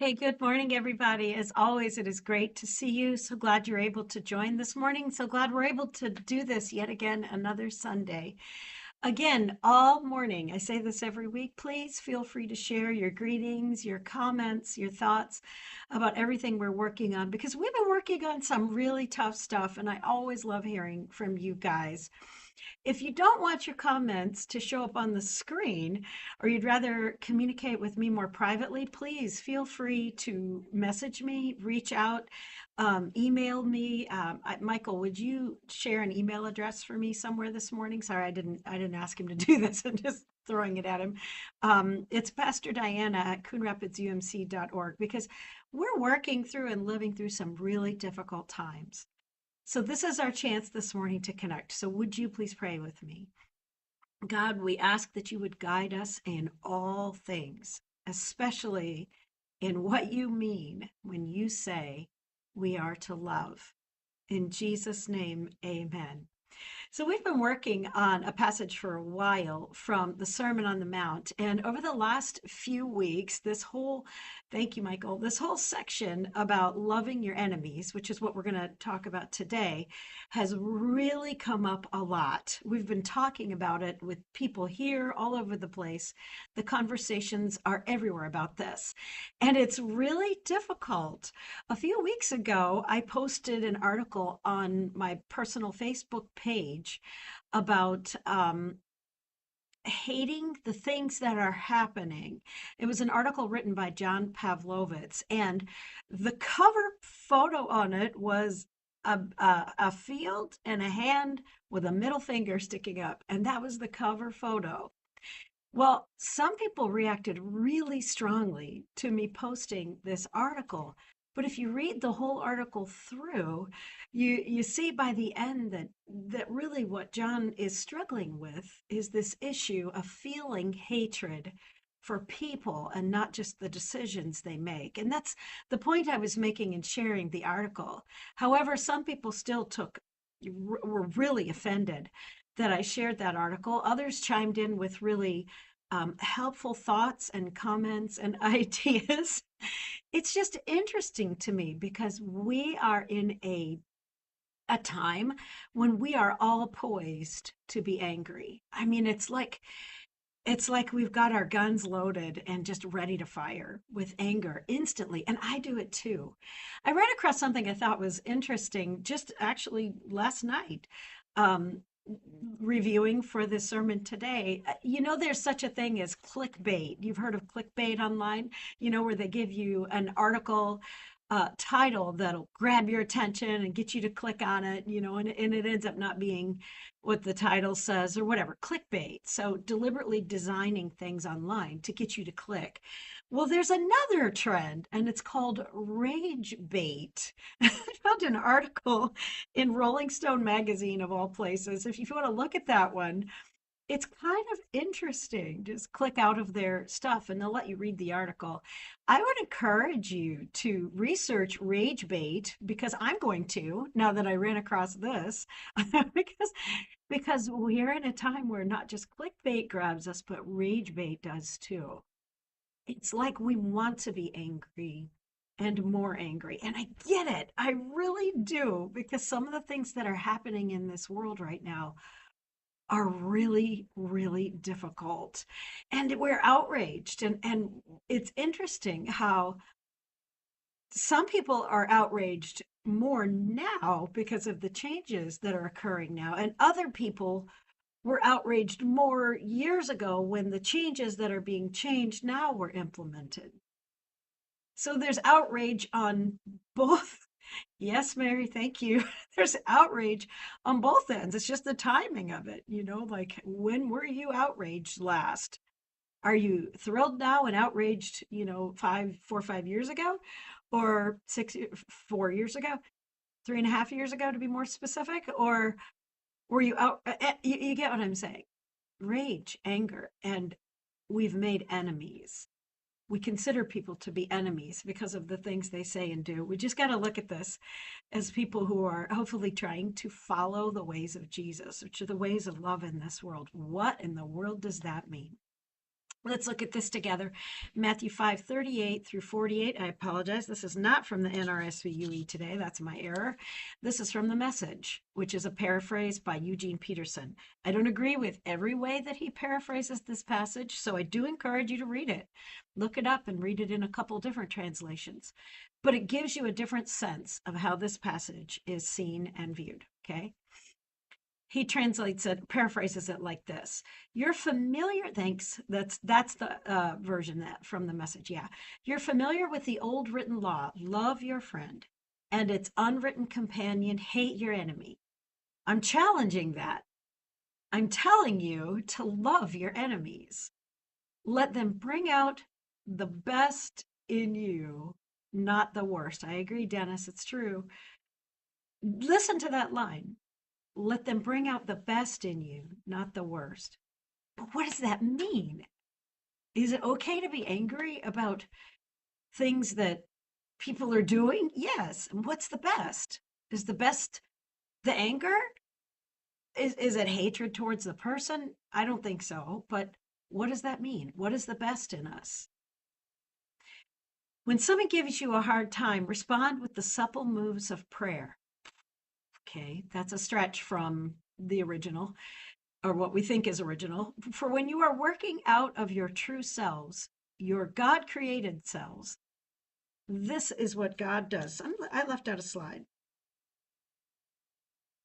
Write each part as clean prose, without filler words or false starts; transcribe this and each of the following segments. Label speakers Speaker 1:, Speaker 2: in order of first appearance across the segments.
Speaker 1: Hey, good morning, everybody. As always, it is great to see you. So glad you're able to join this morning. So glad we're able to do this yet again, another Sunday. Again, all morning. I say this every week. Please feel free to share your greetings, your comments, your thoughts about everything we're working on because we've been working on some really tough stuff, and I always love hearing from you guys. If you don't want your comments to show up on the screen, or you'd rather communicate with me more privately, please feel free to message me, reach out, email me. Michael, would you share an email address for me somewhere this morning? Sorry, I didn't ask him to do this. I'm just throwing it at him. It's Pastor Diana at coonrapidsumc.org because we're working through and living through some really difficult times. So this is our chance this morning to connect. So would you please pray with me? God, we ask that you would guide us in all things, especially in what you mean when you say we are to love. In Jesus' name, amen. So, we've been working on a passage for a while from the Sermon on the Mount. And over the last few weeks, thank you, Michael, this whole section about loving your enemies, which is what we're going to talk about today, has really come up a lot. We've been talking about it with people here all over the place. The conversations are everywhere about this. And it's really difficult. A few weeks ago, I posted an article on my personal Facebook page about hating the things that are happening. It was an article written by John Pavlovitz, and the cover photo on it was a field and a hand with a middle finger sticking up, and that was the cover photo. Well, some people reacted really strongly to me posting this article. But if you read the whole article through, you see by the end that really what John is struggling with is this issue of feeling hatred for people and not just the decisions they make. And that's the point I was making in sharing the article. However, some people still were really offended that I shared that article. Others chimed in with really helpful thoughts and comments and ideas. It's just interesting to me because we are in a time when we are all poised to be angry. I mean, it's like we've got our guns loaded and just ready to fire with anger instantly. And I do it too. I ran across something I thought was interesting just actually last night. Um, Reviewing for this sermon today, there's such a thing as clickbait. You've heard of clickbait online, where they give you an article title that'll grab your attention and get you to click on it, and it ends up not being what the title says or whatever. Clickbait. So deliberately designing things online to get you to click. Well, there's another trend, and it's called rage bait. I found an article in Rolling Stone magazine, of all places. If you want to look at that one, it's kind of interesting. Just click out of their stuff and they'll let you read the article. I would encourage you to research rage bait because I'm going to now that I ran across this because we're in a time where not just clickbait grabs us, but rage bait does too. It's like we want to be angry and more angry. And I get it. I really do because some of the things that are happening in this world right now are really, really difficult. And we're outraged. And it's interesting how some people are outraged more now because of the changes that are occurring now. And other people were outraged more years ago when the changes that are being changed now were implemented. So there's outrage on both. Yes, Mary, thank you. There's outrage on both ends. It's just the timing of it, like when were you outraged last? Are you thrilled now and outraged, 4 or 5 years ago? Or 4 years ago? 3.5 years ago to be more specific? Or were you out? You get what I'm saying? Rage, anger, and we've made enemies. We consider people to be enemies because of the things they say and do. We just got to look at this as people who are hopefully trying to follow the ways of Jesus, which are the ways of love in this world. What in the world does that mean? Let's look at this together. Matthew 5:38 through 48. I apologize. This is not from the NRSV today. That's my error. This is from the Message, which is a paraphrase by Eugene Peterson. I don't agree with every way that he paraphrases this passage, so I do encourage you to read it. Look it up and read it in a couple different translations. But it gives you a different sense of how this passage is seen and viewed, okay? He translates it, paraphrases it like this. You're familiar, thanks. That's the version that from the Message. Yeah. You're familiar with the old written law, love your friend, and its unwritten companion, hate your enemy. I'm challenging that. I'm telling you to love your enemies. Let them bring out the best in you, not the worst. I agree, Dennis. It's true. Listen to that line. Let them bring out the best in you, not the worst. But what does that mean? Is it okay to be angry about things that people are doing? Yes. And what's the best? Is the best the anger? Is it hatred towards the person? I don't think so. But what does that mean? What is the best in us? When someone gives you a hard time, respond with the supple moves of prayer. Okay, that's a stretch from the original, or what we think is original. For when you are working out of your true selves, your God created selves, this is what God does. I left out a slide.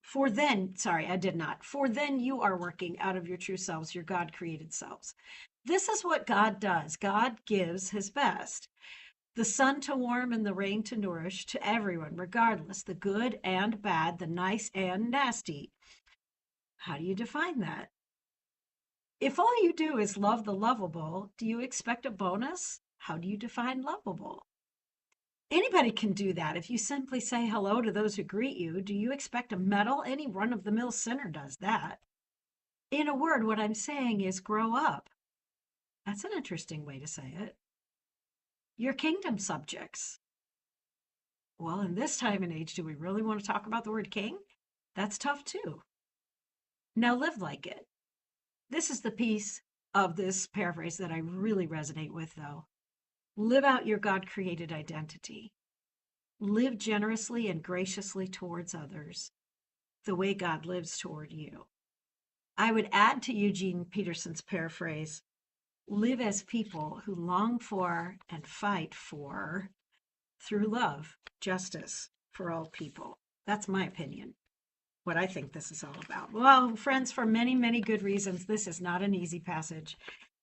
Speaker 1: For then, sorry, I did not. For then you are working out of your true selves, your God created selves. This is what God does. God gives his best. The sun to warm and the rain to nourish to everyone, regardless, the good and bad, the nice and nasty. How do you define that? If all you do is love the lovable, do you expect a bonus? How do you define lovable? Anybody can do that. If you simply say hello to those who greet you, do you expect a medal? Any run of the mill sinner does that. In a word, what I'm saying is grow up. That's an interesting way to say it. Your kingdom subjects. Well, in this time and age, do we really want to talk about the word king? That's tough too. Now live like it. This is the piece of this paraphrase that I really resonate with, though. Live out your God created identity. Live generously and graciously towards others, the way God lives toward you. I would add to Eugene Peterson's paraphrase, live as people who long for and fight for, through love, justice for all people. That's my opinion, what I think this is all about. Well, friends, for many, many good reasons, this is not an easy passage.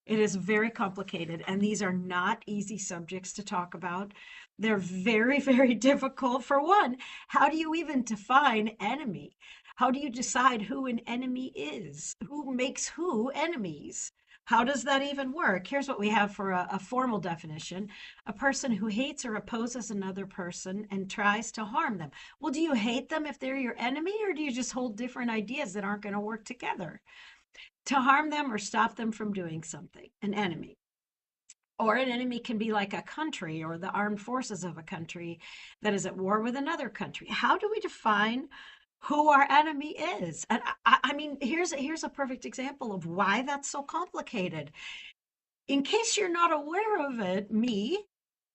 Speaker 1: It is very complicated, and these are not easy subjects to talk about. They're very, very difficult. For one, how do you even define enemy? How do you decide who an enemy is? Who makes who enemies? How does that even work? Here's what we have for a formal definition: a person who hates or opposes another person and tries to harm them. Well, do you hate them if they're your enemy, or do you just hold different ideas that aren't going to work together? To harm them or stop them from doing something, an enemy. Or an enemy can be like a country or the armed forces of a country that is at war with another country. How do we define who our enemy is? And I mean, here's a perfect example of why that's so complicated. In case you're not aware of it, me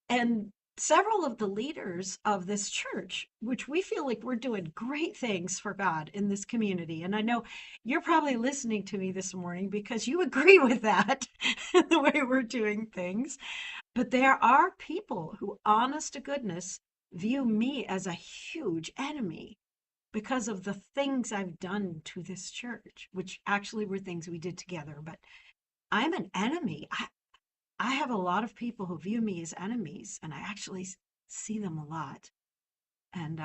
Speaker 1: and several of the leaders of this church, which we feel like we're doing great things for God in this community. And I know you're probably listening to me this morning because you agree with that, the way we're doing things. But there are people who, honest to goodness, view me as a huge enemy because of the things I've done to this church, which actually were things we did together. But I'm an enemy. I have a lot of people who view me as enemies, and I actually see them a lot. And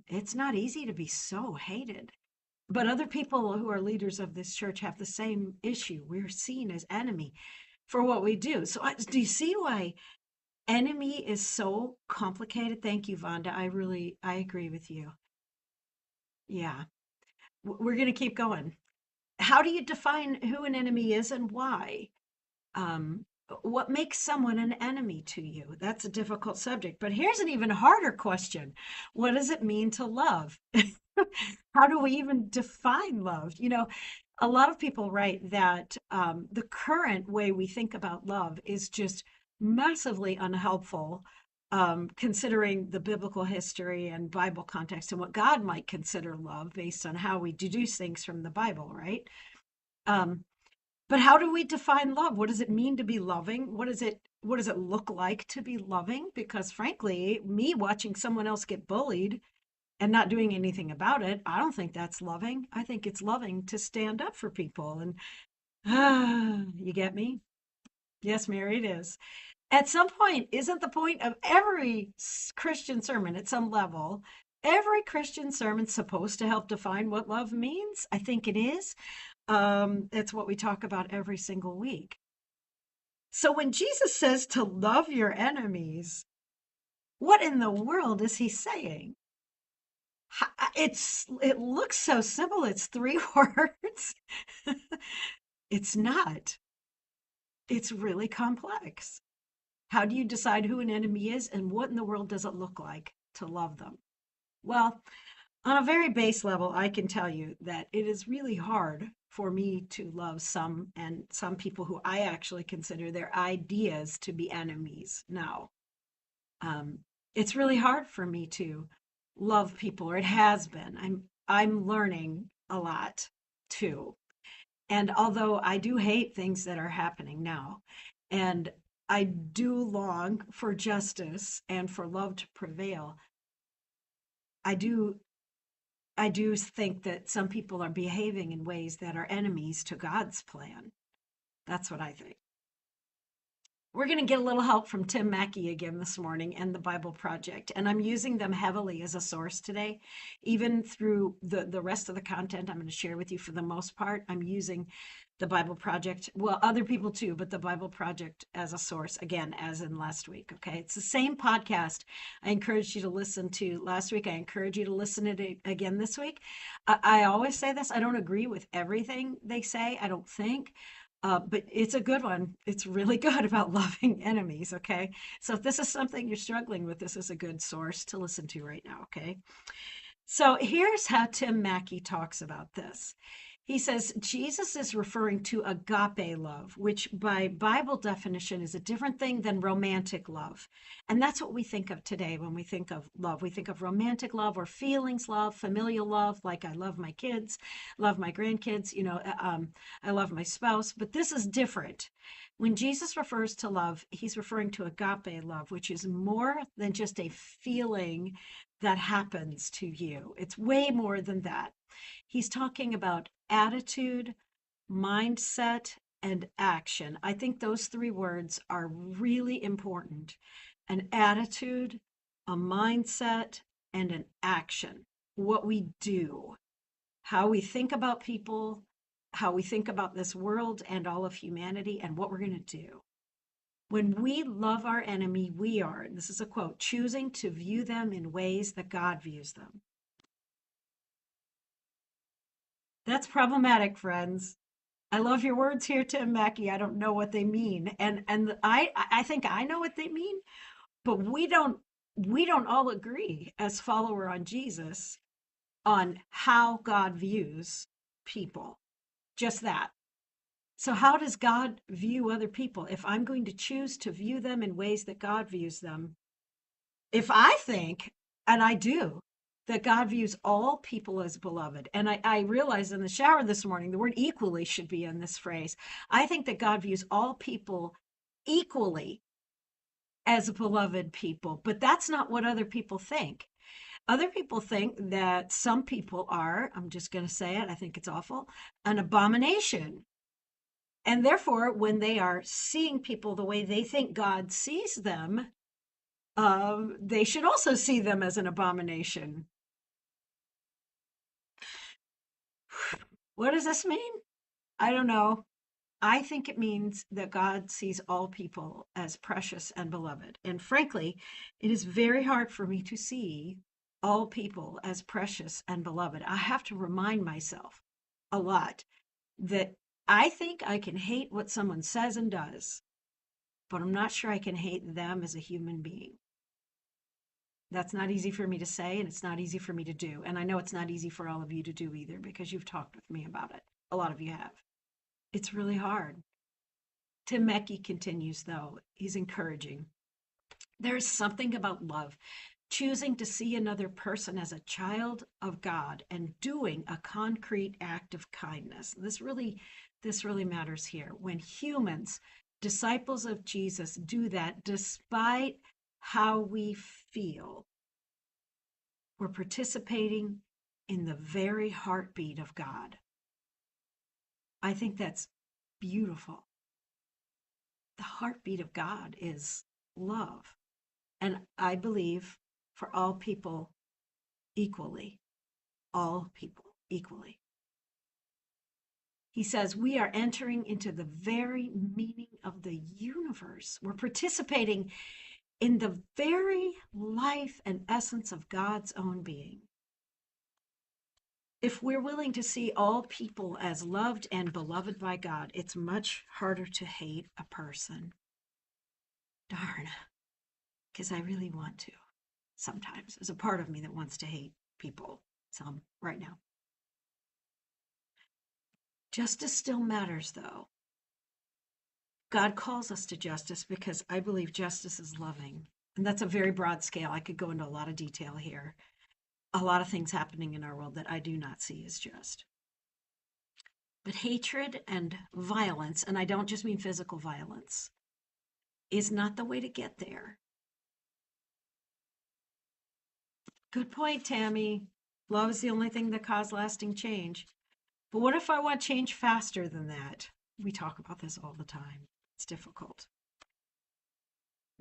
Speaker 1: it's not easy to be so hated. But other people who are leaders of this church have the same issue. We're seen as enemy for what we do. So do you see why enemy is so complicated? Thank you, Vonda. I agree with you. Yeah, we're going to keep going. How do you define who an enemy is and why? Um, what makes someone an enemy to you? That's a difficult subject. But here's an even harder question. What does it mean to love? How do we even define love? A lot of people write that the current way we think about love is just massively unhelpful, considering the biblical history and Bible context and what God might consider love based on how we deduce things from the Bible, right? Um, but how do we define love? What does it mean to be loving? What does it look like to be loving? Because frankly, me watching someone else get bullied and not doing anything about it, I don't think that's loving. I think it's loving to stand up for people. And you get me? Yes, Mary, it is. At some point, isn't the point of every Christian sermon at some level, every Christian sermon supposed to help define what love means? I think it is. It's what we talk about every single week. So when Jesus says to love your enemies, what in the world is he saying? It looks so simple. It's three words. It's not. It's really complex. How do you decide who an enemy is and what in the world does it look like to love them? Well, on a very base level, I can tell you that it is really hard for me to love some people who I actually consider their ideas to be enemies now. Um, it's really hard for me to love people, or it has been. I'm learning a lot too. And although I do hate things that are happening now, and I do long for justice and for love to prevail, I do I do think that some people are behaving in ways that are enemies to God's plan. That's what I think. We're going to get a little help from Tim Mackey again this morning and the Bible Project. And I'm using them heavily as a source today. Even through the rest of the content I'm going to share with you, for the most part, I'm using the Bible Project. Well, other people too, but the Bible Project as a source, again, as in last week. Okay. It's the same podcast I encouraged you to listen to last week. I encourage you to listen to it again this week. I always say this, I don't agree with everything they say, I don't think. But it's a good one. It's really good about loving enemies. Okay. So if this is something you're struggling with, this is a good source to listen to right now. Okay. So here's how Tim Mackey talks about this. He says Jesus is referring to agape love, which by Bible definition is a different thing than romantic love. And that's what we think of today when we think of love. We think of romantic love or feelings love, familial love, like I love my kids, love my grandkids, I love my spouse. But this is different. When Jesus refers to love, he's referring to agape love, which is more than just a feeling that happens to you. It's way more than that. He's talking about attitude, mindset, and action. I think those three words are really important: an attitude, a mindset, and an action. What we do, how we think about people, how we think about this world and all of humanity, and what we're going to do. When we love our enemy, we are, this is a quote, choosing to view them in ways that God views them. That's problematic, friends. I love your words here, Tim Mackey. I don't know what they mean. And I think I know what they mean, but we don't all agree as follower on Jesus on how God views people. Just that. So how does God view other people? If I'm going to choose to view them in ways that God views them, if I think, and I do, that God views all people as beloved, and I realized in the shower this morning, the word equally should be in this phrase. I think that God views all people equally as beloved people, but that's not what other people think. Other people think that some people are, I'm just going to say it, I think it's awful, an abomination. And therefore, when they are seeing people the way they think God sees them, they should also see them as an abomination. What does this mean? I don't know. I think it means that God sees all people as precious and beloved. And frankly, it is very hard for me to see all people as precious and beloved. I have to remind myself a lot that I think I can hate what someone says and does, but I'm not sure I can hate them as a human being. That's not easy for me to say, and it's not easy for me to do. And I know it's not easy for all of you to do either because you've talked with me about it. a lot of you have. It's really hard. Tim Mackey continues, though. He's encouraging. There's something about love, choosing to see another person as a child of God and doing a concrete act of kindness. This really matters here. When humans, disciples of Jesus, do that despite how we feel, we're participating in the very heartbeat of God. I think that's beautiful. The heartbeat of God is love. And I believe for all people equally, all people equally. He says, we are entering into the very meaning of the universe. We're participating in the very life and essence of God's own being. If we're willing to see all people as loved and beloved by God, it's much harder to hate a person. Darn, because I really want to. Sometimes there's a part of me that wants to hate people, some right now. Justice still matters, though. God calls us to justice because I believe justice is loving. And that's a very broad scale. I could go into a lot of detail here. A lot of things happening in our world that I do not see as just. But hatred and violence, and I don't just mean physical violence, is not the way to get there. Good point, Tammy. Love is the only thing that causes lasting change. But what if I want change faster than that? We talk about this all the time. It's difficult.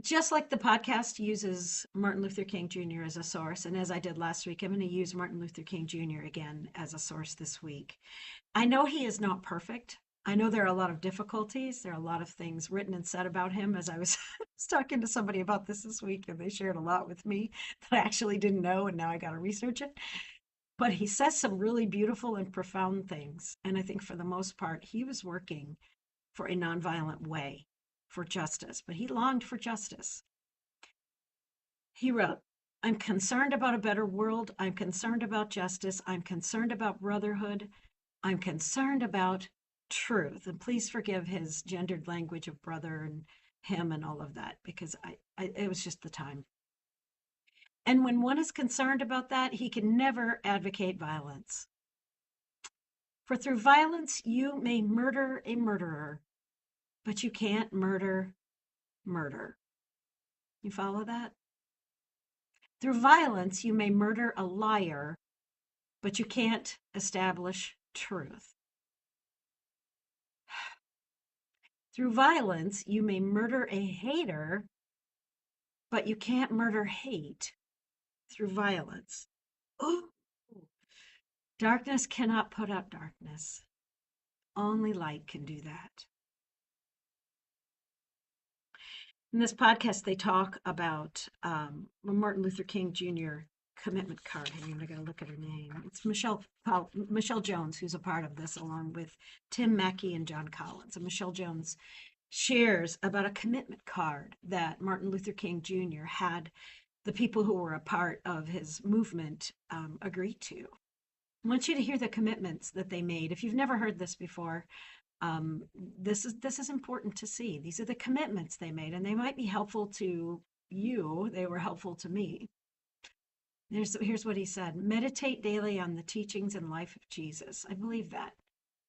Speaker 1: Just like the podcast uses Martin Luther King Jr. as a source, and as I did last week, I'm going to use Martin Luther King Jr. again as a source this week. I know he is not perfect. I know there are a lot of difficulties. There are a lot of things written and said about him. As I was talking to somebody about this week, and they shared a lot with me that I actually didn't know, and now I got to research it. But he says some really beautiful and profound things. And I think for the most part, he was working for a nonviolent way for justice, but he longed for justice. He wrote, I'm concerned about a better world. I'm concerned about justice. I'm concerned about brotherhood. I'm concerned about truth. And please forgive his gendered language of brother and him and all of that, because it was just the time. And when one is concerned about that, he can never advocate violence. For through violence, you may murder a murderer, but you can't murder murder. You follow that? Through violence, you may murder a liar, but you can't establish truth. Through violence, you may murder a hater, but you can't murder hate through violence. Ooh. Darkness cannot put out darkness. Only light can do that. In this podcast, they talk about Martin Luther King Jr. commitment card. Hang on, I gotta look at her name. It's Michelle Jones, who's a part of this, along with Tim Mackey and John Collins. And Michelle Jones shares about a commitment card that Martin Luther King Jr. had the people who were a part of his movement agree to. I want you to hear the commitments that they made. If you've never heard this before, this is important to see. These are the commitments they made, and they might be helpful to you. They were helpful to me. Here's what he said: meditate daily on the teachings and life of Jesus. I believe that.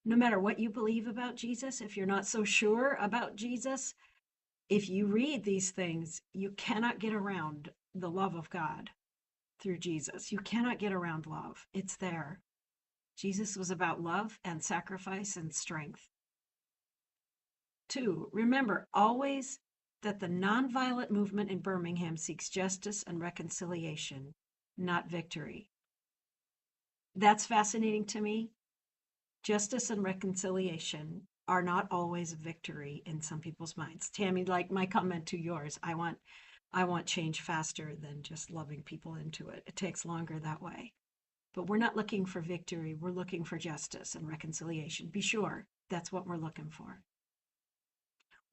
Speaker 1: No matter what you believe about Jesus, if you're not so sure about Jesus, if you read these things, you cannot get around the love of God through Jesus. You cannot get around love. It's there. Jesus was about love and sacrifice and strength. 2, remember always that the nonviolent movement in Birmingham seeks justice and reconciliation, not victory. That's fascinating to me. Justice and reconciliation are not always victory in some people's minds. Tammy, like my comment to yours, I want change faster than just loving people into it. It takes longer that way. But we're not looking for victory. We're looking for justice and reconciliation. Be sure that's what we're looking for.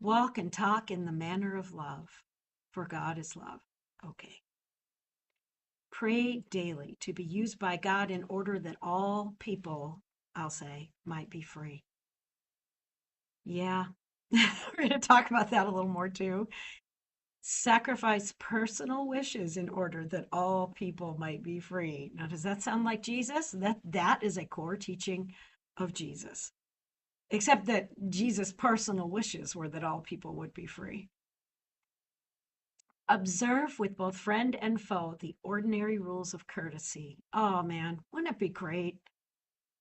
Speaker 1: Walk and talk in the manner of love, for God is love. Okay. Pray daily to be used by God in order that all people I'll say, might be free. Yeah. We're going to talk about that a little more too. Sacrifice personal wishes in order that all people might be free. Now, does that sound like Jesus? That is a core teaching of Jesus. Except that Jesus' personal wishes were that all people would be free. Observe with both friend and foe the ordinary rules of courtesy. Oh man, wouldn't it be great?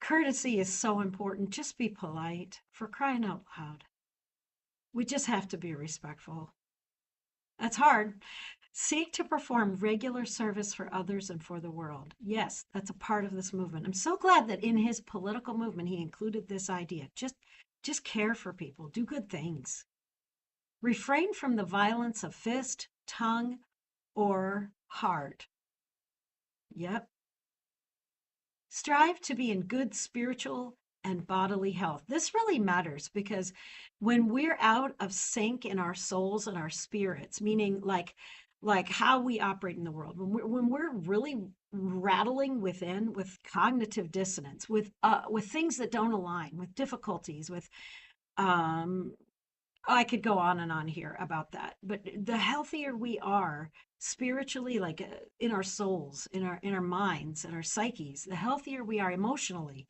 Speaker 1: Courtesy is so important. Just be polite, for crying out loud. We just have to be respectful. That's hard. Seek to perform regular service for others and for the world. Yes, that's a part of this movement. I'm so glad that in his political movement he included this idea. Just care for people, do good things. Refrain from the violence of fist, tongue, or heart. Yep. Strive to be in good spiritual and bodily health. This really matters because when we're out of sync in our souls and our spirits, meaning like how we operate in the world, when we're really rattling within with cognitive dissonance, with things that don't align, with difficulties, with um I could go on and on here about that, but the healthier we are spiritually, like in our souls, in our minds, and our psyches, the healthier we are emotionally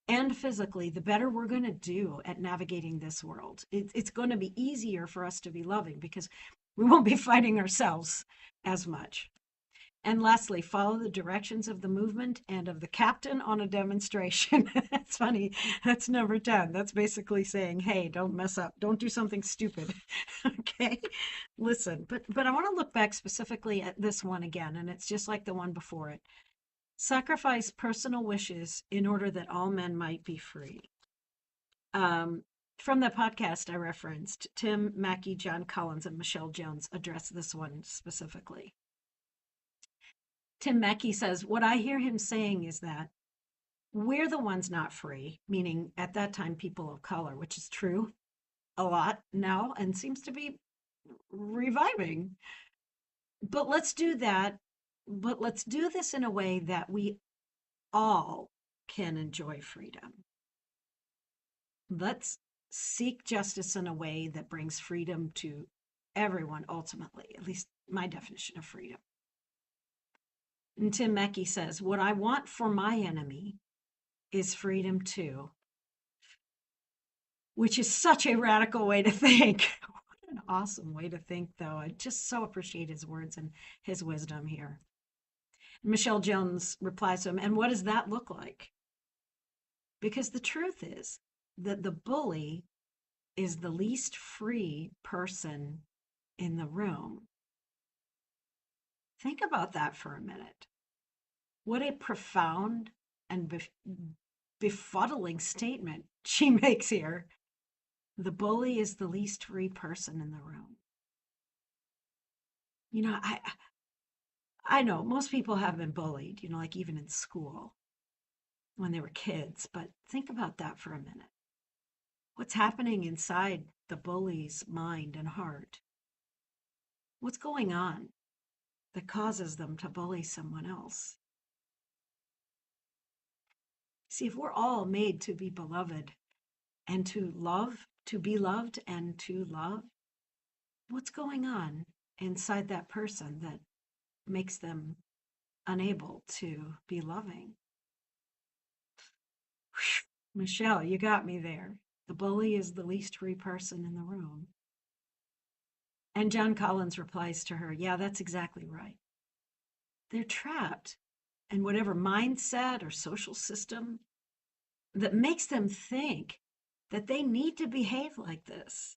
Speaker 1: and physically, the better we're going to do at navigating this world. It's going to be easier for us to be loving because we won't be fighting ourselves as much. And lastly, follow the directions of the movement and of the captain on a demonstration. That's funny. That's number 10. That's basically saying, hey, don't mess up. Don't do something stupid. Okay. Listen, but I want to look back specifically at this one again, and it's just like the one before it. Sacrifice personal wishes in order that all men might be free. Um, from the podcast I referenced, Tim Mackey, John Collins, and Michelle Jones address this one specifically. Tim Mackey says, what I hear him saying is that we're the ones not free, meaning at that time, people of color, which is true a lot now and seems to be reviving. But let's do that. But let's do this in a way that we all can enjoy freedom. Let's seek justice in a way that brings freedom to everyone ultimately, at least my definition of freedom. And Tim Mackey says, what I want for my enemy is freedom too, which is such a radical way to think. What an awesome way to think, though. I just so appreciate his words and his wisdom here. Michelle Jones replies to him, and what does that look like? Because the truth is that the bully is the least free person in the room. Think about that for a minute. What a profound and befuddling statement she makes here. The bully is the least free person in the room. You know, I know most people have been bullied, like even in school when they were kids, but think about that for a minute. What's happening inside the bully's mind and heart? What's going on that causes them to bully someone else? See, if we're all made to be beloved and to love, to be loved and to love, what's going on inside that person that makes them unable to be loving? Whew. Michelle, you got me there. The bully is the least free person in the room. And John Collins replies to her, yeah, that's exactly right. They're trapped in whatever mindset or social system that makes them think that they need to behave like this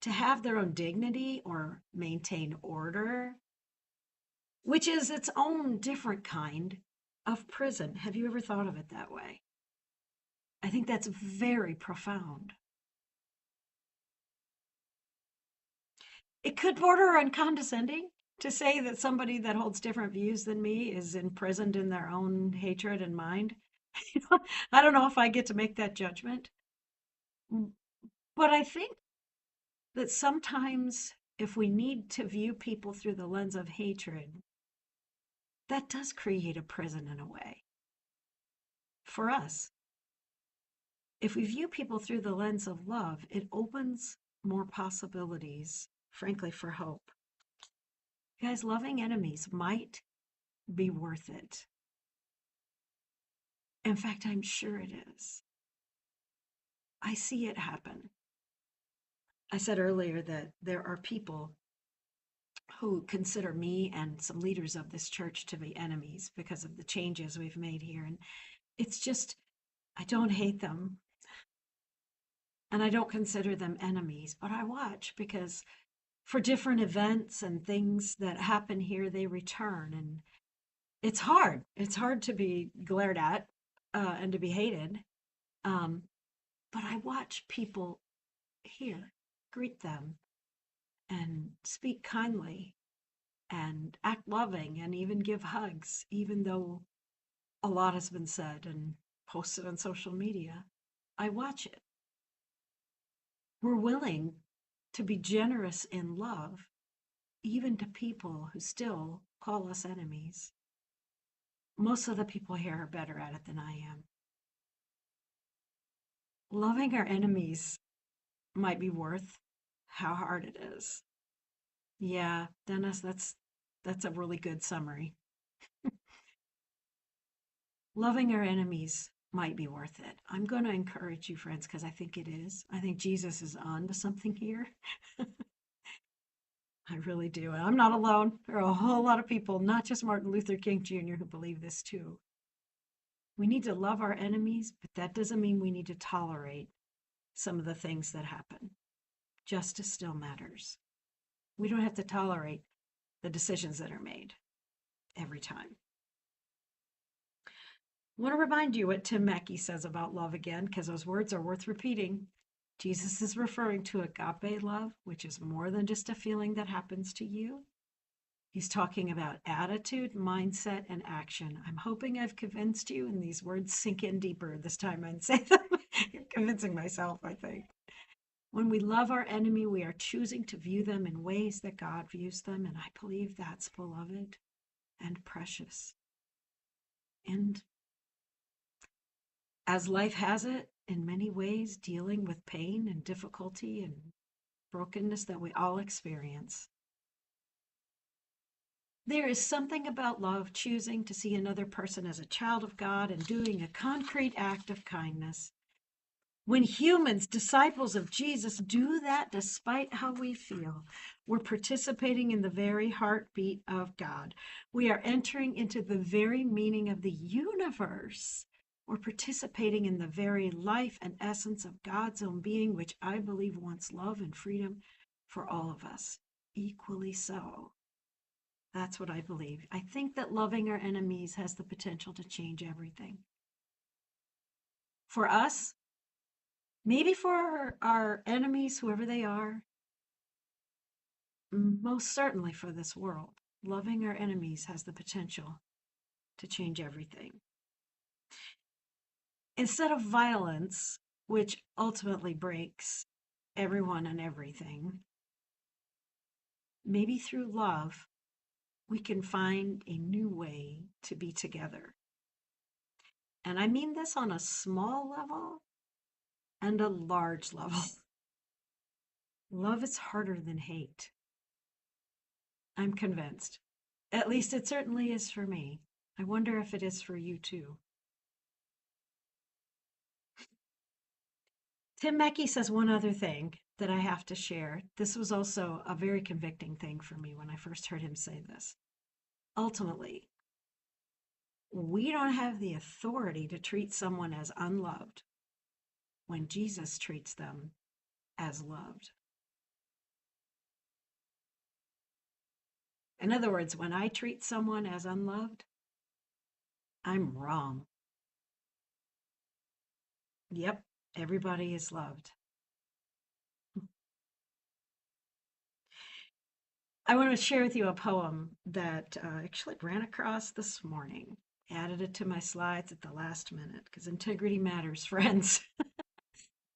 Speaker 1: to have their own dignity or maintain order, which is its own different kind of prison. Have you ever thought of it that way? I think that's very profound. It could border on condescending to say that somebody that holds different views than me is imprisoned in their own hatred and mind. I don't know if I get to make that judgment, but I think that sometimes if we need to view people through the lens of hatred, that does create a prison in a way for us. If we view people through the lens of love, it opens more possibilities, frankly, for hope. Guys, loving enemies might be worth it. In fact, I'm sure it is. I see it happen. I said earlier that there are people who consider me and some leaders of this church to be enemies because of the changes we've made here. And it's just, I don't hate them and I don't consider them enemies, but I watch because for different events and things that happen here, they return. And it's hard. It's hard to be glared at and to be hated. Um, but I watch people here greet them and speak kindly and act loving and even give hugs, even though a lot has been said and posted on social media. I watch it. We're willing to be generous in love, even to people who still call us enemies. Most of the people here are better at it than I am. Loving our enemies might be worth how hard it is. Yeah, Dennis, that's a really good summary. Loving our enemies might be worth it. I'm going to encourage you, friends, because I think it is. I think Jesus is on to something here. I really do. And I'm not alone. There are a whole lot of people, not just Martin Luther King Jr., who believe this too. We need to love our enemies, but that doesn't mean we need to tolerate some of the things that happen. Justice still matters. We don't have to tolerate the decisions that are made every time. I want to remind you what Tim Mackey says about love again, because those words are worth repeating. Jesus is referring to agape love, which is more than just a feeling that happens to you. He's talking about attitude, mindset, and action. I'm hoping I've convinced you, and these words sink in deeper this time and say them. I'm convincing myself, I think. When we love our enemy, we are choosing to view them in ways that God views them, and I believe that's beloved and precious. And as life has it, in many ways, dealing with pain and difficulty and brokenness that we all experience, there is something about love choosing to see another person as a child of God and doing a concrete act of kindness. When humans, disciples of Jesus, do that despite how we feel, we're participating in the very heartbeat of God. We are entering into the very meaning of the universe. We're participating in the very life and essence of God's own being, which I believe wants love and freedom for all of us, equally so. That's what I believe. I think that loving our enemies has the potential to change everything. For us, maybe for our enemies, whoever they are, most certainly for this world, loving our enemies has the potential to change everything. Instead of violence, which ultimately breaks everyone and everything, maybe through love, we can find a new way to be together. And I mean this on a small level and a large level. Love is harder than hate. I'm convinced. At least it certainly is for me. I wonder if it is for you too. Tim Mackey says one other thing that I have to share. This was also a very convicting thing for me when I first heard him say this. Ultimately, we don't have the authority to treat someone as unloved when Jesus treats them as loved. In other words, when I treat someone as unloved, I'm wrong. Yep, everybody is loved. I want to share with you a poem that I actually ran across this morning. Added it to my slides at the last minute because integrity matters, friends.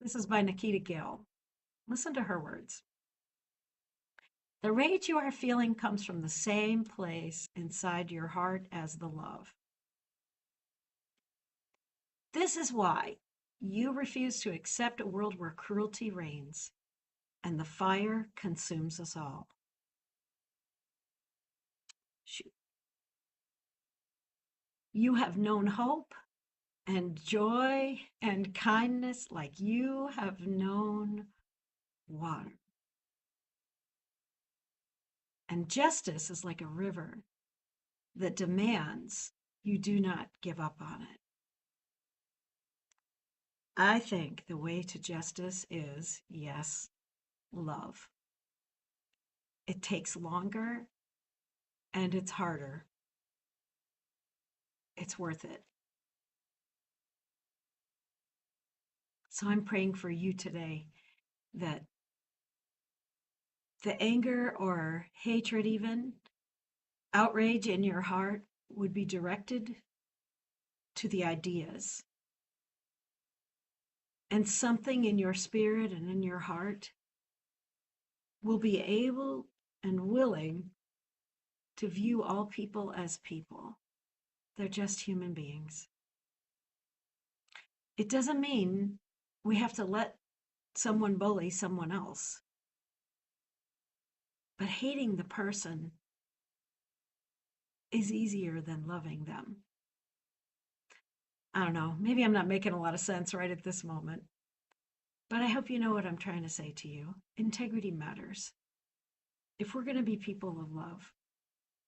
Speaker 1: This is by Nikita Gill. Listen to her words. The rage you are feeling comes from the same place inside your heart as the love. This is why You refuse to accept a world where cruelty reigns and the fire consumes us all. You have known hope and joy and kindness like you have known water. And justice is like a river that demands you do not give up on it. I think the way to justice is, yes, love. It takes longer and it's harder. It's worth it. So I'm praying for you today that the anger or hatred, even outrage in your heart, would be directed to the ideas. And something in your spirit and in your heart will be able and willing to view all people as people. They're just human beings. It doesn't mean we have to let someone bully someone else, but hating the person is easier than loving them. I don't know, maybe I'm not making a lot of sense right at this moment, but I hope you know what I'm trying to say to you. Integrity matters. If we're going to be people of love,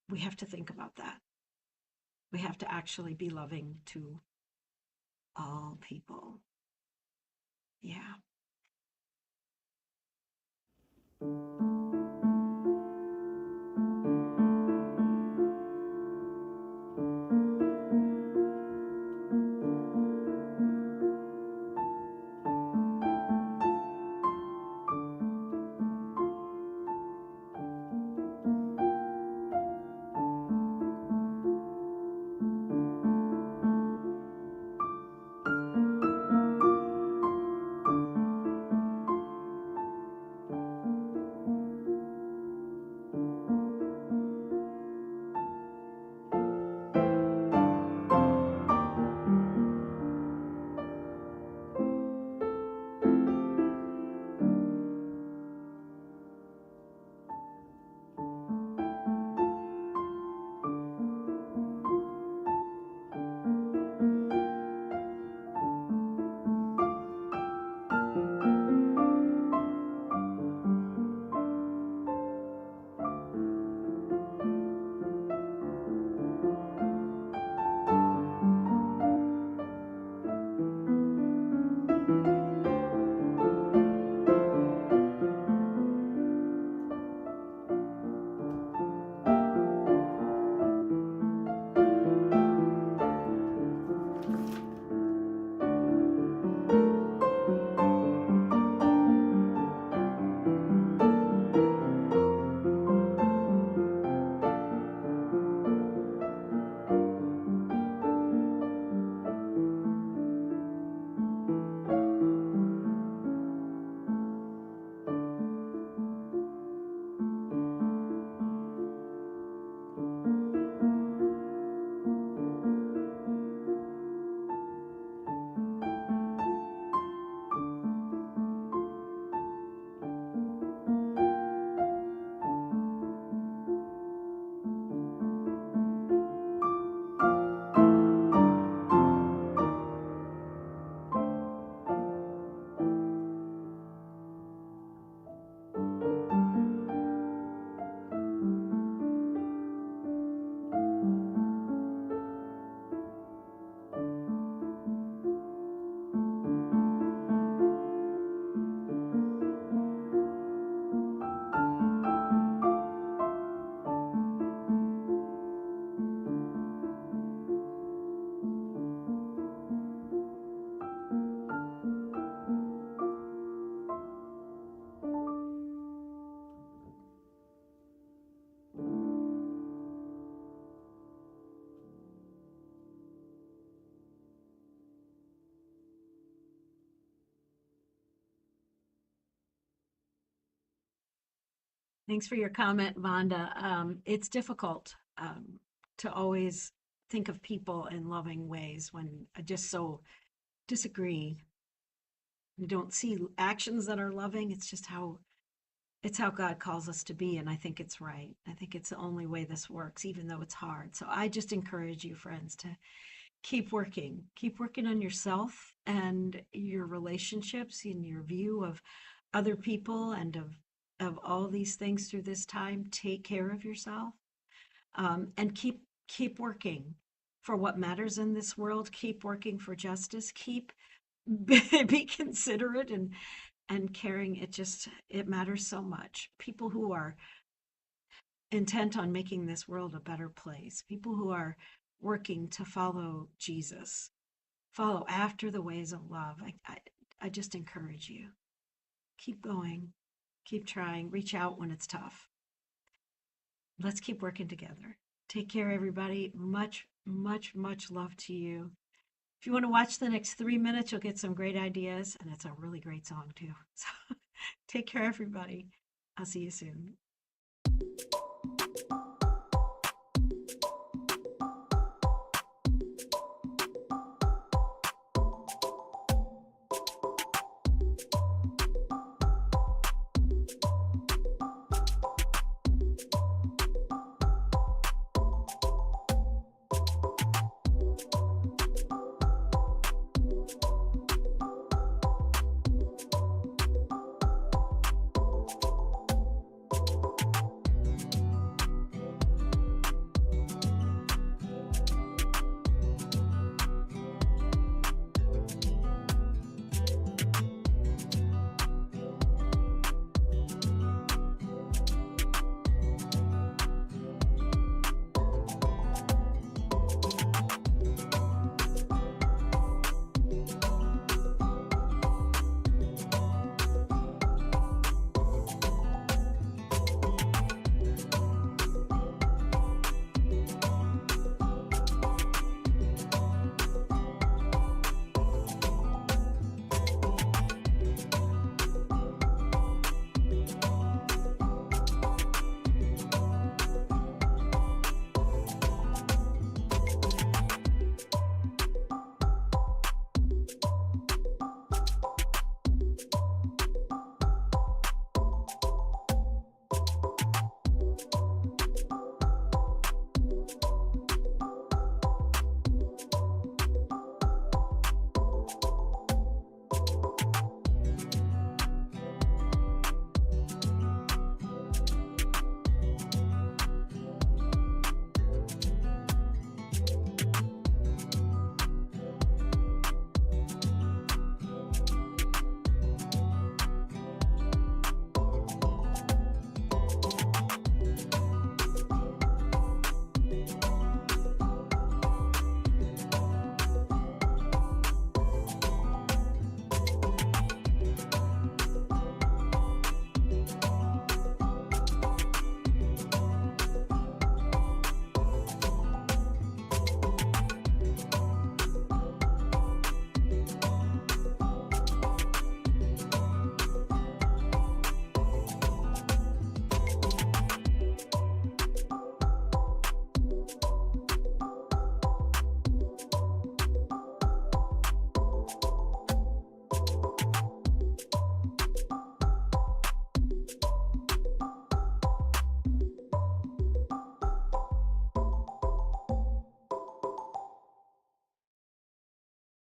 Speaker 1: we have to think about that. We have to actually be loving to all people. Yeah. Thanks for your comment, Vonda. It's difficult to always think of people in loving ways when I just so disagree. You don't see actions that are loving. It's just how it's how God calls us to be. And I think it's right. I think it's the only way this works, even though it's hard. So I just encourage you, friends, to keep working on yourself and your relationships and your view of other people and of all these things through this time. Take care of yourself, and keep working for what matters in this world. Keep working for justice. Keep be considerate and caring. It matters so much. People who are intent on making this world a better place, people who are working to follow Jesus, follow after the ways of love. I just encourage you. Keep going, keep trying, reach out when it's tough. Let's keep working together. Take care, everybody. Much, much, much love to you. If you want to watch the next 3 minutes, you'll get some great ideas, and it's a really great song, too. So take care, everybody. I'll see you soon.